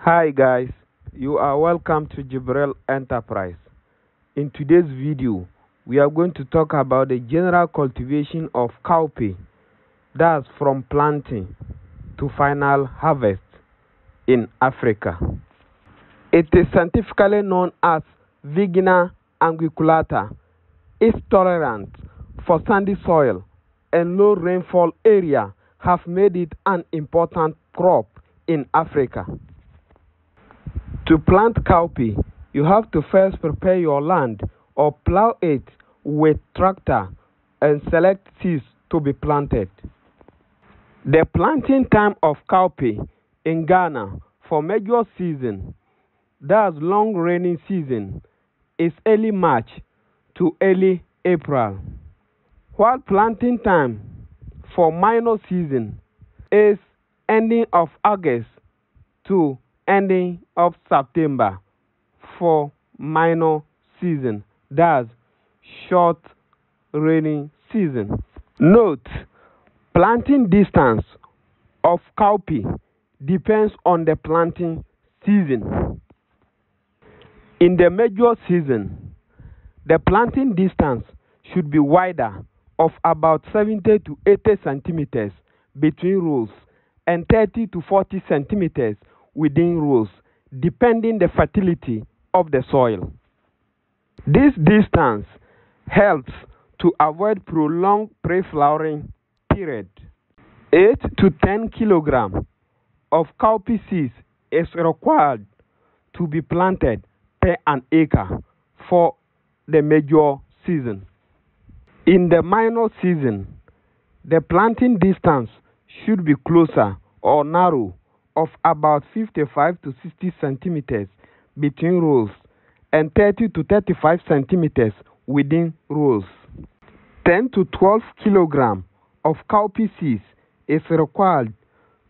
Hi guys, you are welcome to Jibril Enterprise. In today's video, we are going to talk about the general cultivation of cowpea, that's from planting to final harvest in Africa. It is scientifically known as Vigna unguiculata. Its tolerance for sandy soil and low rainfall area have made it an important crop in Africa. To plant cowpea, you have to first prepare your land or plow it with tractor and select seeds to be planted. The planting time of cowpea in Ghana for major season, that's long rainy season, is early March to early April, while planting time for minor season is ending of August to ending of September for minor season, that's short rainy season. Note, planting distance of cowpea depends on the planting season. In the major season, the planting distance should be wider of about 70 to 80 centimeters between rows and 30 to 40 centimeters within rows, depending the fertility of the soil. This distance helps to avoid prolonged pre-flowering period. 8 to 10 kilograms of cowpea seeds is required to be planted per an acre for the major season. In the minor season, the planting distance should be closer or narrow of about 55 to 60 centimeters between rows and 30 to 35 centimeters within rows. 10 to 12 kilograms of cowpea seeds is required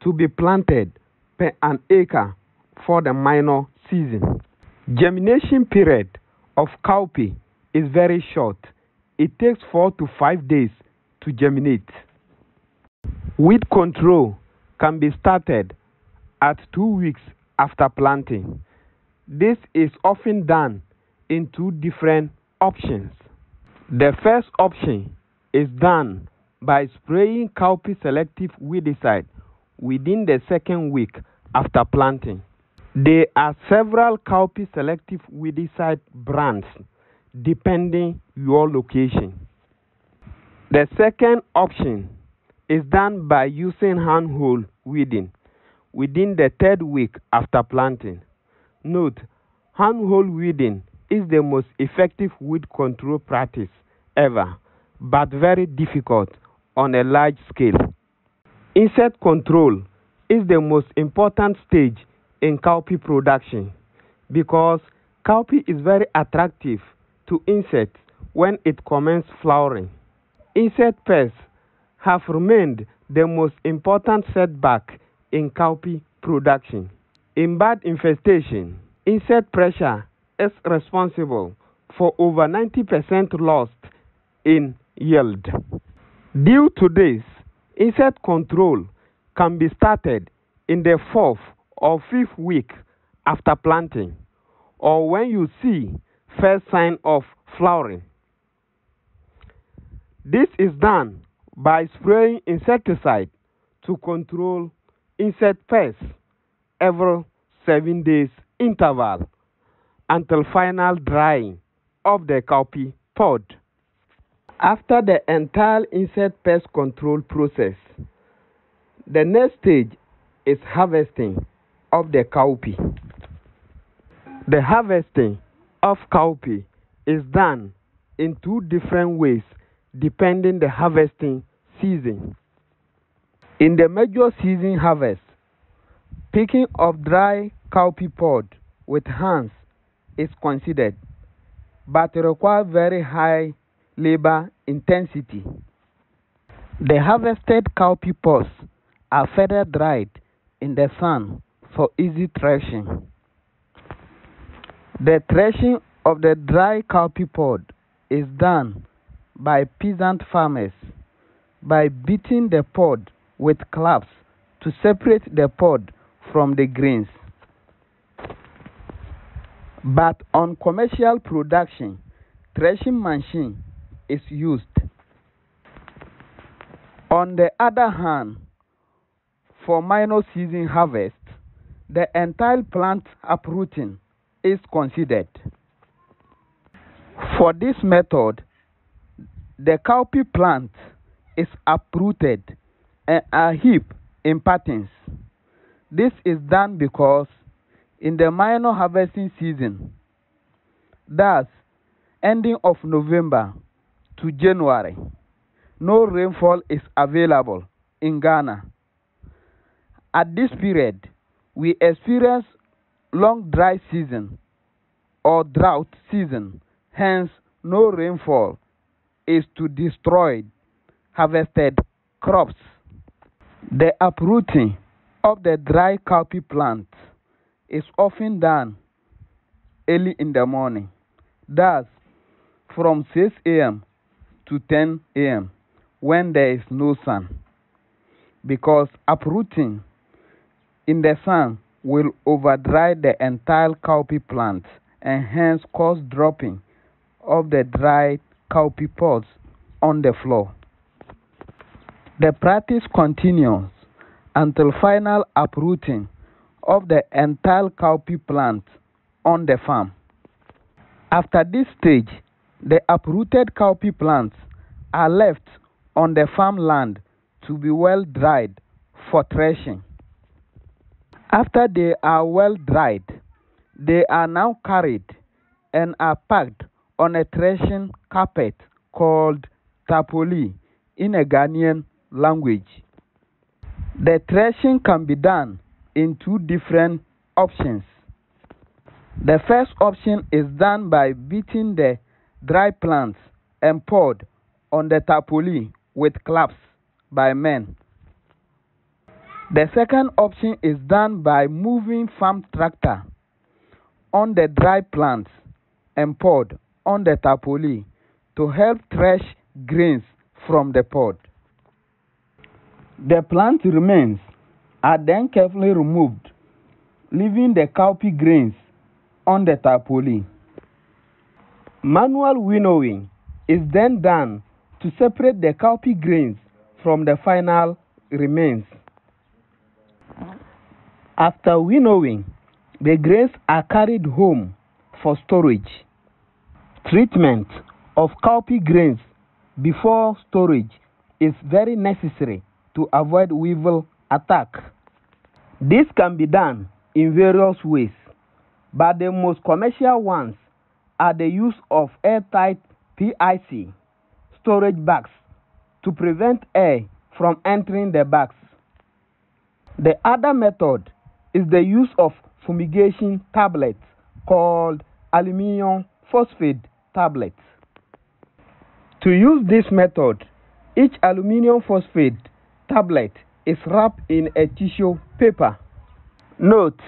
to be planted per an acre for the minor season. Germination period of cowpea is very short. It takes 4 to 5 days to germinate. Weed control can be started at 2 weeks after planting. This is often done in two different options. The first option is done by spraying cowpea selective weedicide within the second week after planting. There are several cowpea selective weedicide brands depending your location. The second option is done by using handhole weeding within the third week after planting. Note, handhole weeding is the most effective weed control practice ever, but very difficult on a large scale. Insect control is the most important stage in cowpea production because cowpea is very attractive to insects when it commences flowering. Insect pests have remained the most important setback in cowpea production. In bird infestation, insect pressure is responsible for over 90% loss in yield. Due to this, insect control can be started in the 4th or 5th week after planting, or when you see first sign of flowering. This is done by spraying insecticide to control insect pests every 7 days interval until final drying of the cowpea pod. After the entire insect pest control process, the next stage is harvesting of the cowpea. The harvesting of cowpea is done in two different ways depending the harvesting season. In the major season harvest, picking of dry cowpea pod with hands is considered, but requires very high labor intensity. The harvested cowpea pods are further dried in the sun for easy threshing. The threshing of the dry cowpea pod is done by peasant farmers by beating the pod with claps to separate the pod from the grains. But on commercial production, threshing machine is used. On the other hand, for minor season harvest, the entire plant uprooting is considered. For this method, the cowpea plant is uprooted and are heaped in patterns. This is done because in the minor harvesting season, that's ending of November to January, no rainfall is available in Ghana. At this period, we experience long dry season or drought season, hence no rainfall is to destroy harvested crops. The uprooting of the dry cowpea plant is often done early in the morning, thus from 6 a.m. to 10 a.m. when there is no sun, because uprooting in the sun will overdry the entire cowpea plant and hence cause dropping of the dried cowpea pods on the floor. The practice continues until final uprooting of the entire cowpea plant on the farm. After this stage, the uprooted cowpea plants are left on the farmland to be well dried for threshing. After they are well dried, they are now carried and are packed on a threshing carpet called tapoli in a Ghanaian language. The threshing can be done in two different options. The first option is done by beating the dry plants and poured on the tapoli with claps by men. The second option is done by moving farm tractor on the dry plants and poured on the tapoli to help thresh grains from the pod. The plant remains are then carefully removed, leaving the cowpea grains on the tapoli. Manual winnowing is then done to separate the cowpea grains from the final remains. After winnowing, the grains are carried home for storage. Treatment of cowpea grains before storage is very necessary to avoid weevil attack. This can be done in various ways, but the most commercial ones are the use of airtight PIC storage bags to prevent air from entering the bags. The other method is the use of fumigation tablets called aluminum phosphate tablets. To use this method, each aluminum phosphate tablet is wrapped in a tissue paper. Note: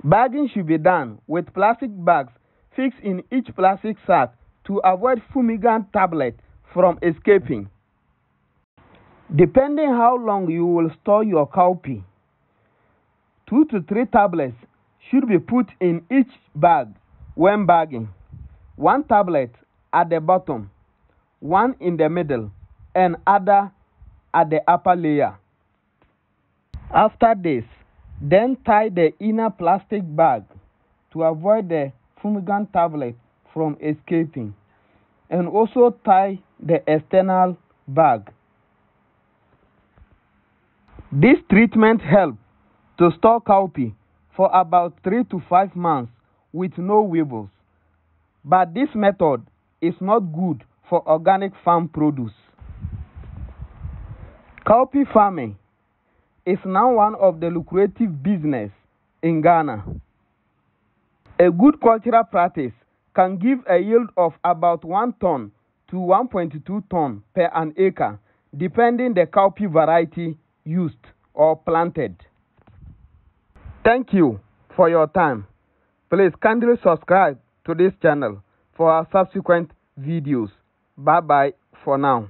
bagging should be done with plastic bags fixed in each plastic sack to avoid fumigant tablet from escaping. Depending how long you will store your cowpea, 2 to 3 tablets should be put in each bag when bagging. 1 tablet at the bottom, 1 in the middle, and other at the upper layer. After this, then tie the inner plastic bag to avoid the fumigant tablet from escaping, and also tie the external bag. This treatment helps to store cowpea for about 3 to 5 months with no weevils, but this method is not good for organic farm produce. Cowpea farming is now one of the lucrative business in Ghana. A good cultural practice can give a yield of about 1 ton to 1.2 ton per an acre, depending the cowpea variety used or planted. Thank you for your time. Please kindly subscribe to this channel for our subsequent videos. Bye bye for now.